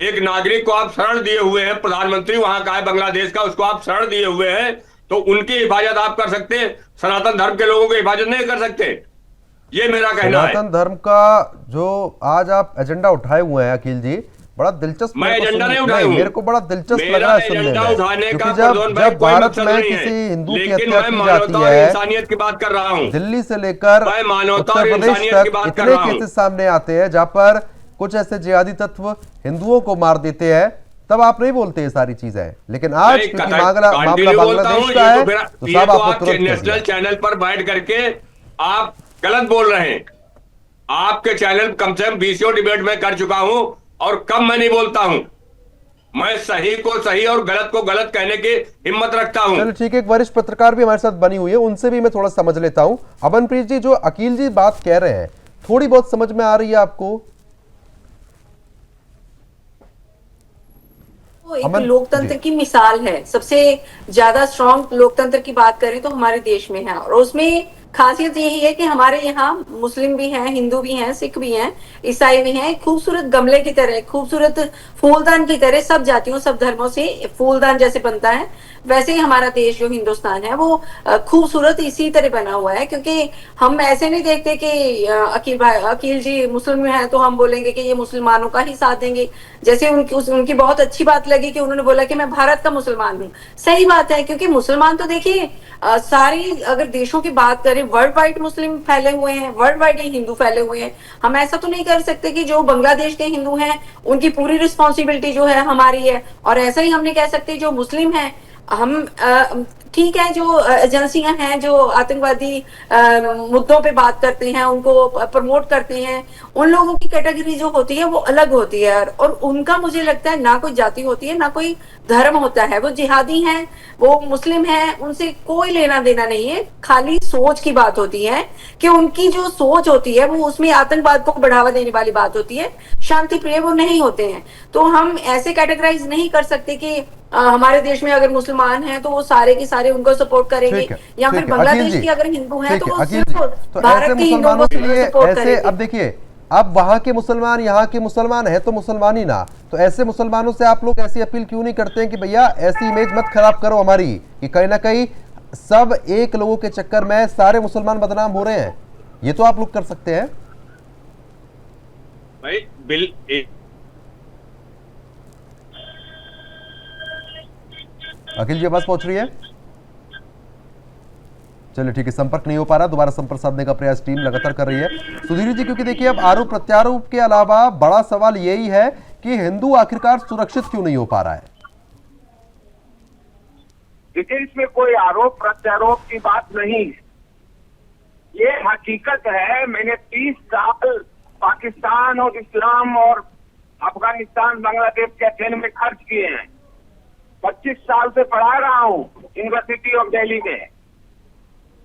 एक नागरिक को आप शरण दिए हुए हैं, प्रधानमंत्री वहां का है बांग्लादेश का, उसको आप शरण दिए हुए हैं, तो उनकी हिफाजत आप कर सकते हैं, सनातन धर्म के लोगों की हिफाजत नहीं कर सकते। ये मेरा कहना है। सनातन धर्म का जो आज आप एजेंडा उठाए हुए हैं अखिल जी, बड़ा दिलचस्प मैं मेरे को एजेंडा सुनने- नहीं उठाया हूं। मेरे को बड़ा दिलचस्प लग मेरा रहा है सुनने एजेंडा में, उठाने का क्योंकि प्रद्योन भाई जब कोई भारत मकसद में नहीं है, किसी हिंदू की लेकिन हत्या मैं की मानवता जाती और है, इंसानियत की बात कर रहा हूं। दिल्ली से लेकर मैं मानवता उत्तर और प्रदेश इंसानियत की तक बात कर इतने रहा हूं। केसेस सामने आते हैं जहां पर कुछ ऐसे जिहादी तत्व हिंदुओं को मार देते हैं, तब आप नहीं बोलते ये सारी चीजें। लेकिन आज नहीं, क्योंकि कंटिन्यू मामला बोलता हूं, बांग्लादेश का ये है, तो फिर तो ये साहब तो आपको आपके तुरंत कह नेशनल दिया। चैनल पर बैठ करके आप गलत बोल रहे हैं। आपके चैनल कम से कम 20 डिबेट में कर चुका हूं और कम मैं नहीं बोलता हूं। मैं सही को सही और गलत को गलत कहने की हिम्मत रखता हूं। चलो ठीक है, एक वरिष्ठ पत्रकार भी हमारे साथ बनी हुई है, उनसे भी मैं थोड़ा समझ लेता हूं। अमनप्रीत जी, जो अकील जी बात कह रहे हैं, थोड़ी बहुत समझ में आ रही है आपको? वो एक लोकतंत्र की मिसाल है। सबसे ज्यादा स्ट्रांग लोकतंत्र की बात करें तो हमारे देश में है, और उसमें खासियत यही है कि हमारे यहाँ मुस्लिम भी हैं, हिंदू भी हैं, सिख भी हैं, ईसाई भी हैं। खूबसूरत गमले की तरह, खूबसूरत फूलदान की तरह सब जातियों सब धर्मों से फूलदान जैसे बनता है, वैसे ही हमारा देश जो हिंदुस्तान है वो खूबसूरत इसी तरह बना हुआ है। क्योंकि हम ऐसे नहीं देखते कि अकील जी मुस्लिम हैं तो हम बोलेंगे कि ये मुसलमानों का ही साथ देंगे। जैसे उनकी बहुत अच्छी बात लगी कि उन्होंने बोला कि मैं भारत का मुसलमान हूँ। सही बात है, क्योंकि मुसलमान तो देखिए सारी अगर देशों की बात करें, वर्ल्ड वाइड मुस्लिम फैले हुए हैं, वर्ल्ड वाइड ही हिंदू फैले हुए हैं। हम ऐसा तो नहीं कर सकते कि जो बांग्लादेश के हिंदू हैं उनकी पूरी रिस्पॉन्सिबिलिटी जो है हमारी है, और ऐसा ही हम नहीं कह सकते जो मुस्लिम हैं हम ठीक है, जो एजेंसियां हैं जो आतंकवादी मुद्दों पे बात करते हैं, उनको प्रमोट करते हैं, उन लोगों की कैटेगरी जो होती है वो अलग होती है, और उनका मुझे लगता है ना कोई जाति होती है ना कोई धर्म होता है। वो जिहादी हैं, वो मुस्लिम हैं, उनसे कोई लेना देना नहीं है। खाली सोच की बात होती है कि उनकी जो सोच होती है वो उसमें आतंकवाद को बढ़ावा देने वाली बात होती है, शांति प्रिय वो नहीं होते हैं। तो हम ऐसे कैटेगराइज नहीं कर सकते कि हमारे देश में अगर मुसलमान हैं तो वो सारे के सारे उनको सपोर्ट करेंगे, या फिर बांग्लादेश की अगर हिंदू हैं तो वो सिर्फ भारत के हिंदुओं को सपोर्ट करेंगे। अब देखिए, अब वहां के मुसलमान यहाँ के मुसलमान है तो मुसलमान ही ना, तो ऐसे मुसलमानों से आप लोग ऐसी अपील क्यों नहीं करते हैं कि भैया ऐसी इमेज मत खराब करो हमारी, कि कहीं ना कहीं सब एक लोगों के चक्कर में सारे मुसलमान बदनाम हो रहे हैं? ये तो आप लोग कर सकते हैं भाई। अखिल जी, आवाज पहुंच रही है? चलिए ठीक है, संपर्क नहीं हो पा रहा, दोबारा संपर्क साधने का प्रयास टीम लगातार कर रही है। सुधीर जी, क्योंकि देखिए अब आरोप प्रत्यारोप के अलावा बड़ा सवाल यही है कि हिंदू आखिरकार सुरक्षित क्यों नहीं हो पा रहा है? देखिए, इसमें कोई आरोप प्रत्यारोप की बात नहीं है, ये हकीकत है। मैंने 30 साल पाकिस्तान और इस्लाम और अफगानिस्तान बांग्लादेश के अध्ययन में खर्च किए हैं। 25 साल से पढ़ा रहा हूँ यूनिवर्सिटी ऑफ दिल्ली में।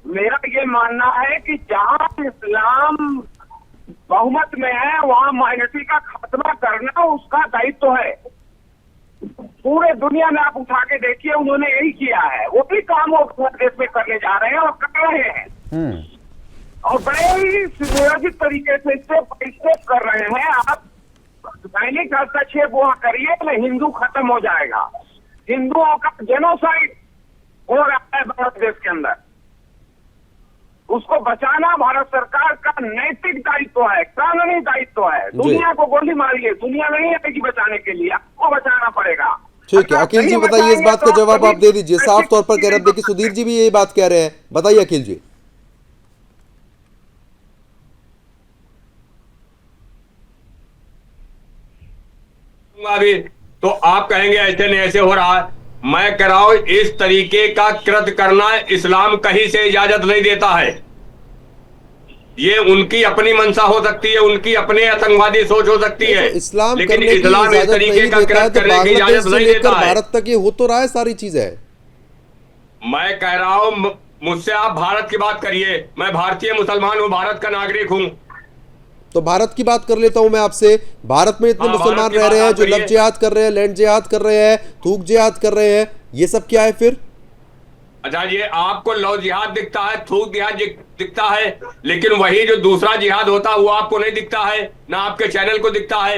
मेरा ये मानना है कि जहाँ इस्लाम बहुमत में है वहाँ माइनॉरिटी का खात्मा करना उसका दायित्व है। पूरे दुनिया में आप उठा के देखिए, उन्होंने यही किया है। वो भी काम वो देश में करने जा रहे हैं और कर रहे हैं, और बड़े ही सुनियोजित तरीके से स्टेप कर रहे हैं। आप दैनिक हस्तक्षेप वहाँ करिए तो हिंदू खत्म हो जाएगा। हिंदुओं का जेनोसाइड हो रहा है बांग्लादेश के अंदर, उसको बचाना भारत सरकार का नैतिक दायित्व है, कानूनी दायित्व है। दुनिया को गोली मारिए, दुनिया नहीं आएगी बचाने के लिए, आपको बचाना पड़ेगा। ठीक है अखिल जी, बताइए, इस बात का जवाब आप दे दीजिए। साफ तौर पर कह रहे हैं, देखिए सुधीर जी भी यही बात कह रहे हैं, बताइए अखिल जी। अभी तो आप कहेंगे ऐसे नहीं ऐसे हो रहा है। मैं कह रहा हूं इस तरीके का कृत्य करना इस्लाम कहीं से इजाजत नहीं देता है। ये उनकी अपनी मंशा हो सकती है, उनकी अपनी आतंकवादी सोच हो सकती है, तो इस्लाम लेकिन इस्लाम इस तरीके का कृत्य करने की इजाजत नहीं देता है। भारत तक ये हो तो रहा है सारी चीजें। मैं कह रहा हूं मुझसे आप भारत की बात करिए, मैं भारतीय मुसलमान हूं, भारत का नागरिक हूं। तो भारत की बात कर लेता हूं मैं आपसे। भारत में इतने मुसलमान रह रहे हैं जो लव जिहाद कर रहे हैं, लैंड जिहाद कर रहे हैं, थूक जिहाद कर रहे हैं, ये सब क्या है फिर? अच्छा, ये आपको लव जिहाद दिखता है, थूक जिहाद दिखता है, लेकिन वही जो दूसरा जिहाद होता है वो आपको नहीं दिखता है, ना आपके चैनल को दिखता है।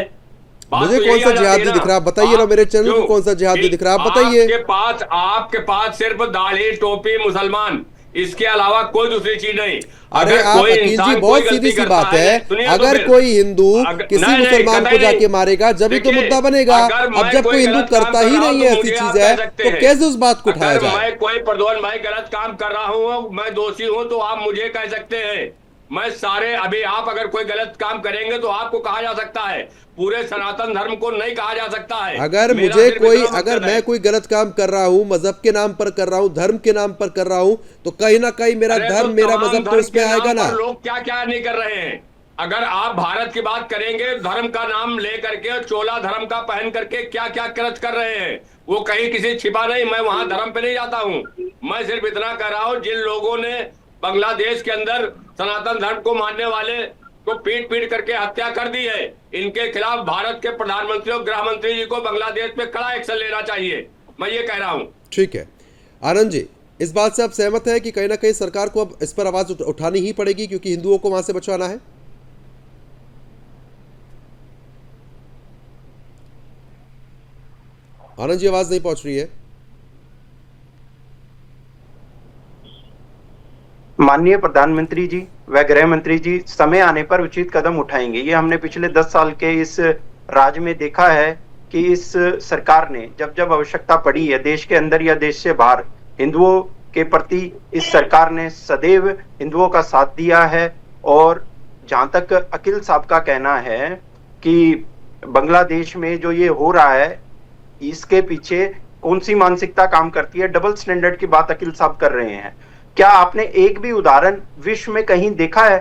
मुझे कौन सा जिहाद दिख रहा है बताइए ना, मेरे चैनल को कौन सा जिहाद दिख रहा है बताइए। आपके पास सिर्फ दाढ़ी टोपी मुसलमान, इसके अलावा कोई दूसरी चीज नहीं। अरे आप अकील जी, बहुत सीधी सी बात है, अगर कोई हिंदू किसी मुसलमान को जाके मारेगा जब ही तो मुद्दा बनेगा। अब जब कोई हिंदू करता ही नहीं है ऐसी चीज है तो कैसे उस बात को उठाया जाए? मैं कोई प्रद्योन भाई गलत काम कर रहा हूँ, मैं दोषी हूँ तो आप मुझे कह सकते हैं। मैं सारे अभी आप अगर कोई गलत काम करेंगे तो आपको कहा जा सकता है, पूरे सनातन धर्म को नहीं कहा जा सकता है। अगर मुझे कोई अगर मैं कोई गलत काम कर रहा हूँ, मजहब के नाम पर कर रहा हूँ, धर्म के नाम पर कर रहा हूँ, तो कहीं ना कहीं मेरा धर्म मेरा मजहब तो उसमें आएगा ना। लोग क्या क्या नहीं कर रहे हैं। अगर आप भारत की बात करेंगे, धर्म का नाम लेकर के चोला धर्म का पहन करके क्या क्या कृत कर रहे हैं, वो कहीं किसी छिपा नहीं। मैं वहां धर्म पे नहीं जाता हूँ, मैं सिर्फ इतना कह रहा हूँ, जिन लोगों ने बांग्लादेश के अंदर सनातन धर्म को मानने वाले को पीट पीट करके हत्या कर दी है, इनके खिलाफ भारत के प्रधानमंत्री और गृह मंत्री जी को बांग्लादेश में कड़ा एक्शन लेना चाहिए, मैं ये कह रहा हूँ। ठीक है आनंद जी, इस बात से आप सहमत है कि कहीं ना कहीं सरकार को अब इस पर आवाज उठानी ही पड़ेगी क्योंकि हिंदुओं को वहां से बचवाना है? आनंद जी, आवाज नहीं पहुंच रही है। माननीय प्रधानमंत्री जी व गृह मंत्री जी समय आने पर उचित कदम उठाएंगे। ये हमने पिछले 10 साल के इस राज में देखा है कि इस सरकार ने जब जब आवश्यकता पड़ी है देश के अंदर या देश से बाहर, हिंदुओं के प्रति इस सरकार ने सदैव हिंदुओं का साथ दिया है। और जहां तक अकील साहब का कहना है कि बांग्लादेश में जो ये हो रहा है, इसके पीछे कौन सी मानसिकता काम करती है, डबल स्टैंडर्ड की बात अकील साहब कर रहे हैं। क्या आपने एक भी उदाहरण विश्व में कहीं देखा है?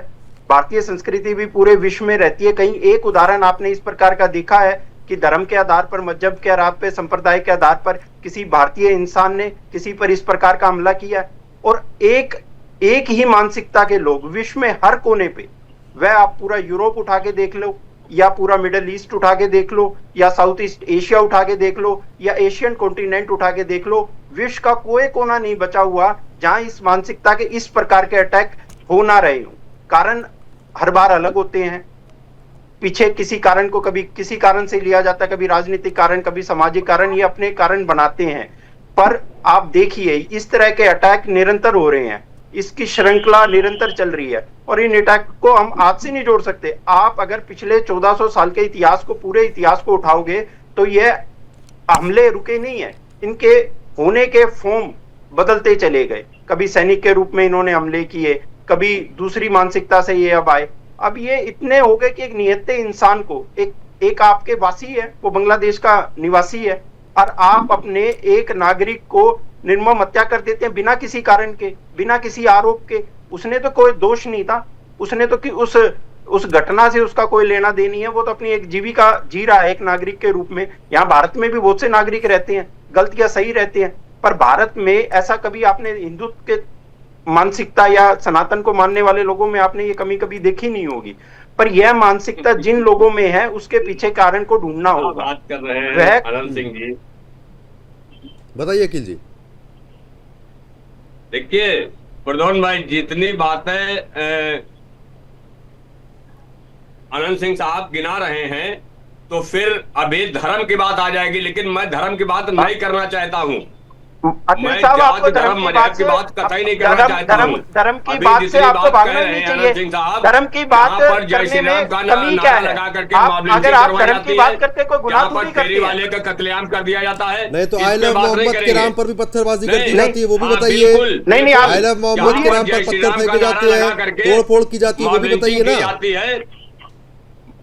भारतीय संस्कृति भी पूरे विश्व में रहती है, कहीं एक उदाहरण आपने इस प्रकार का देखा है कि धर्म के आधार पर, मजहब के आधार पर, संप्रदाय के आधार पर किसी भारतीय इंसान ने किसी पर इस प्रकार का हमला किया? और एक ही मानसिकता के लोग विश्व में हर कोने पे, वह आप पूरा यूरोप उठा के देख लो या पूरा मिडिल ईस्ट उठा के देख लो या साउथ ईस्ट एशिया उठा के देख लो या एशियन कॉन्टिनेंट उठा के देख लो, विश्व का कोई कोना नहीं बचा हुआ जहां इस मानसिकता के इस प्रकार के अटैक हो ना रहे हो। कारण हर बार अलग होते हैं, पीछे किसी कारण को कभी किसी कारण से लिया जाता है, कभी राजनीतिक कारण, कभी सामाजिक कारण, ये अपने कारण बनाते हैं। पर आप देखिए इस तरह के अटैक निरंतर हो रहे हैं, इसकी श्रृंखला निरंतर चल रही है और इन अटैक को हम आज से नहीं जोड़ सकते। आप अगर पिछले 1400 साल के इतिहास को, पूरे इतिहास को उठाओगे तो ये हमले रुके नहीं है, इनके होने के फॉर्म बदलते चले गए। कभी सैनिक के रूप में इन्होंने हमले किए, कभी दूसरी मानसिकता से ये अब आए। अब ये इतने हो गए कि एक निहत्ते इंसान को, एक आपके वासी है, वो बांग्लादेश का निवासी है, और आप अपने एक नागरिक को निर्मम हत्या कर देते हैं बिना किसी कारण के, बिना किसी आरोप के। उसने तो कोई दोष नहीं था, उसने तो कि उस घटना से उसका कोई लेना देनी है, वो तो अपनी एक जीविका जी रहा है एक नागरिक के रूप में। यहाँ भारत में भी बहुत से नागरिक रहते हैं, गलतियां सही रहते हैं, पर भारत में ऐसा कभी आपने हिंदुत्व के मानसिकता या सनातन को मानने वाले लोगों में आपने ये कमी कभी देखी नहीं होगी। पर यह मानसिकता जिन लोगों में है उसके पीछे कारण को ढूंढना होगा। बात कर रहे हैं आनंद सिंह जी, बताइए अखिल जी। देखिए प्रधान भाई, जितनी बातें आनंद सिंह साहब गिना रहे हैं तो फिर अभी धर्म की बात आ जाएगी, लेकिन मैं धर्म की बात नहीं करना चाहता हूँ। अखिल साहब, आपको धर्म की बात कतई नहीं करना चाहता हूँ। धर्म की बात से आपको भागना नहीं चाहिए। धर्म की बात करने में कमी क्या है? अगर आप धर्म की बात करते कोई गुनाह तो नहीं करते। वाले का कत्लेआम कर दिया जाता है, नहीं तो आई लव मोहम्मद के नाम पर भी पत्थरबाजी कर दी जाती है, वो भी बताइए। नहीं, आई लव मोहम्मद के नाम पर पत्थर फेंके जाते हैं, तोड़ फोड़ की जाती है, वो भी बताइए ना।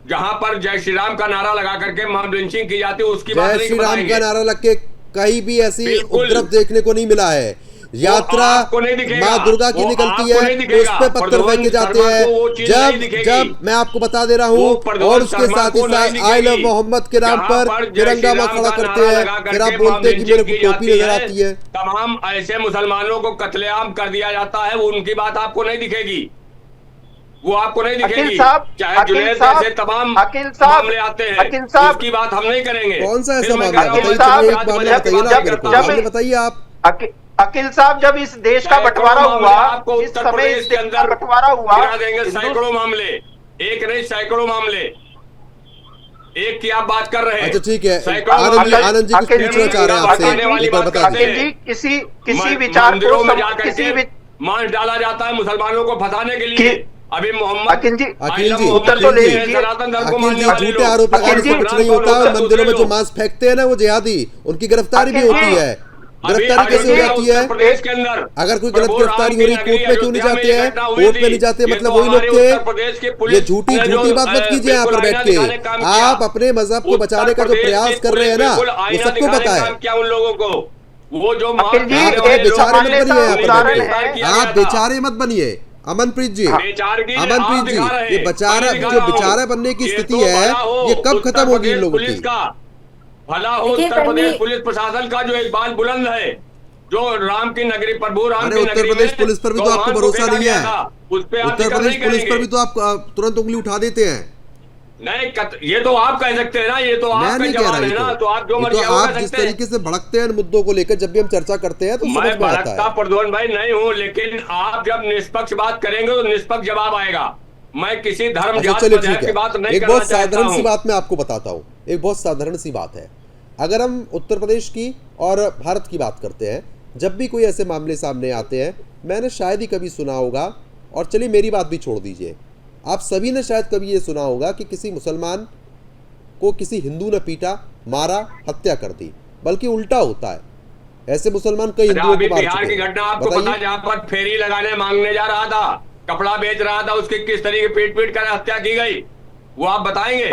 जहाँ पर जय श्री राम का नारा लगा करके मॉब लिंचिंग की जाती है, उसकी बात जय श्री राम का नारा लग के कहीं भी ऐसी उपद्रव देखने को नहीं मिला है। यात्रा माँ दुर्गा की निकलती है तो उस पे पत्थर फेंके जाते हैं। जब मैं आपको बता दे रहा हूँ, और उसके साथ ही साथ आई लव मोहम्मद के नाम पर तिरंगा माँ खड़ा करते हैं, फिर आप बोलते हैं कि मेरे को टोपी नजर आती है। तमाम ऐसे मुसलमानों को कत्लेआम कर दिया जाता है, उनकी बात आपको नहीं दिखेगी, वो आपको नहीं दिखेगी। चाहे जुनैद जैसे तमाम मामले आते हैं, उसकी बात हम नहीं करेंगे। कौन सा ऐसा मामला बताइए आप। अकील साहब, जब इस देश का बंटवारा हुआ, इस समय इस देश का बंटवारा हुआ, देंगे सैकड़ों मामले, एक नहीं सैकड़ों मामले, एक की आप बात कर रहे हैं। अच्छा ठीक है, आनंद जी कुछ पूछना चाह रहे हैं आपसे, किसी विचार को मांस डाला जाता है मुसलमानों को फंसाने के लिए। अभी मोहम्मद अखिल जी, उत्तर तो ले लीजिए। सनातन धर्म को अखिल मानने जी, वाले झूठे लोग, आरोप लगाने से कुछ नहीं होता है। मंदिरों में जो मांस फेंकते हैं ना वो जिहादी, उनकी गिरफ्तारी भी होती है। गिरफ्तारी कैसे हो जाती है? प्रदेश के अंदर अगर कोई गलत गिरफ्तारी हो रही, कोर्ट में क्यों नहीं जाते हैं? कोर्ट में नहीं जाते, मतलब वही लोग थे। ये झूठी बात मत कीजिए यहाँ पर बैठ के। आप अपने मजहब को बचाने का जो प्रयास कर रहे हैं ना, वो सबको पता है। क्या उन लोगों को वो जो बेचारे मत बनिए यहाँ पर बैठ के। आप बेचारे मत बनिए। अमनप्रीत जी, अमनप्रीत जी, ये बेचारा जो बेचारा बनने की स्थिति है, ये कब खत्म होगी इन लोगों की? भला हो उत्तर प्रदेश पुलिस प्रशासन का जो एक बाल बुलंद है, जो राम की नगरी प्रभु राम की उत्तर नगरी प्रदेश पुलिस पर भी तो आपको भरोसा नहीं है। उस पे उत्तर प्रदेश पुलिस पर भी तो आप तुरंत उंगली उठा देते हैं। नहीं, ये तो आप कह सकते हैं ना, ये तो आप नहीं कह रहा है। तो आप जो मर्जी आप जिस तरीके से भड़कते हैं मुद्दों को लेकर, जब भी हम चर्चा करते हैं तो समझ में आता है। प्रद्युम्न भाई नहीं हूँ, लेकिन आप जब निष्पक्ष बात करेंगे तो निष्पक्ष जवाब आएगा। मैं किसी धर्म जात की बात नहीं एक बहुत साधारण सी बात मैं आपको बताता हूँ। एक बहुत साधारण सी बात है। अगर हम उत्तर प्रदेश की और भारत की बात करते हैं, जब भी कोई ऐसे मामले सामने आते हैं, मैंने शायद ही कभी सुना होगा, और चलिए मेरी बात भी छोड़ दीजिए, आप सभी ने शायद कभी ये सुना होगा कि किसी मुसलमान को किसी हिंदू ने पीटा, मारा, हत्या कर दी। बल्कि उल्टा होता है। ऐसे मुसलमान कई हिंदुओं को मार बिहार की घटना आपको पता है, जहाँ पर फेरी लगाने मांगने जा रहा था, कपड़ा बेच रहा था, उसकी किस तरीके पीट पीट कर हत्या की गई, वो आप बताएंगे?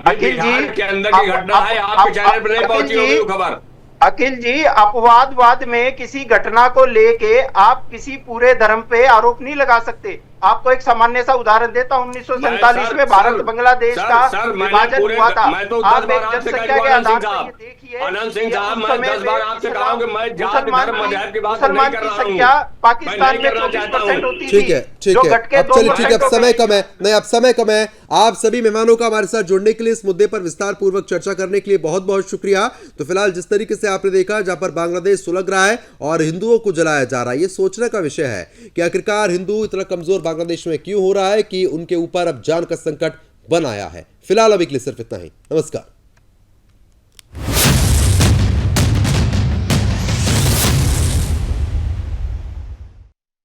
अखिल जी के अंदर की घटना है, आपके चैनल पर नहीं पहुंची होगी खबर। अखिल जी, अपवादवाद में किसी घटना को लेके आप किसी पूरे धर्म पे आरोप नहीं लगा सकते। आपको एक सामान्य सा उदाहरण देता हूँ। 1947 में भारत बांग्लादेश का विभाजन हुआ था। आप एक जनसंख्या के आधार पर देखिए, अनंत सिंह साहब, मैं 10 बार आपसे कहा हूं कि मैं जाति धर्म मजहब की बात नहीं कर रहा हूं। संख्या पाकिस्तान में 24% होती थी। ठीक है, अब चलिए, ठीक है, अब समय कम है। नहीं, अब समय कम है। आप सभी मेहमानों का हमारे साथ जुड़ने के लिए, इस मुद्दे पर विस्तार पूर्वक चर्चा करने के लिए बहुत बहुत शुक्रिया। तो फिलहाल जिस तरीके से आपने देखा, जहां पर बांग्लादेश सुलग रहा है और हिंदुओं को जलाया जा रहा है, ये सोचने का विषय है कि आखिरकार हिंदू इतना कमजोर बांग्लादेश में क्यों हो रहा है कि उनके ऊपर अब जान का संकट बन आया है। फिलहाल अभी के लिए सिर्फ इतना ही। नमस्कार।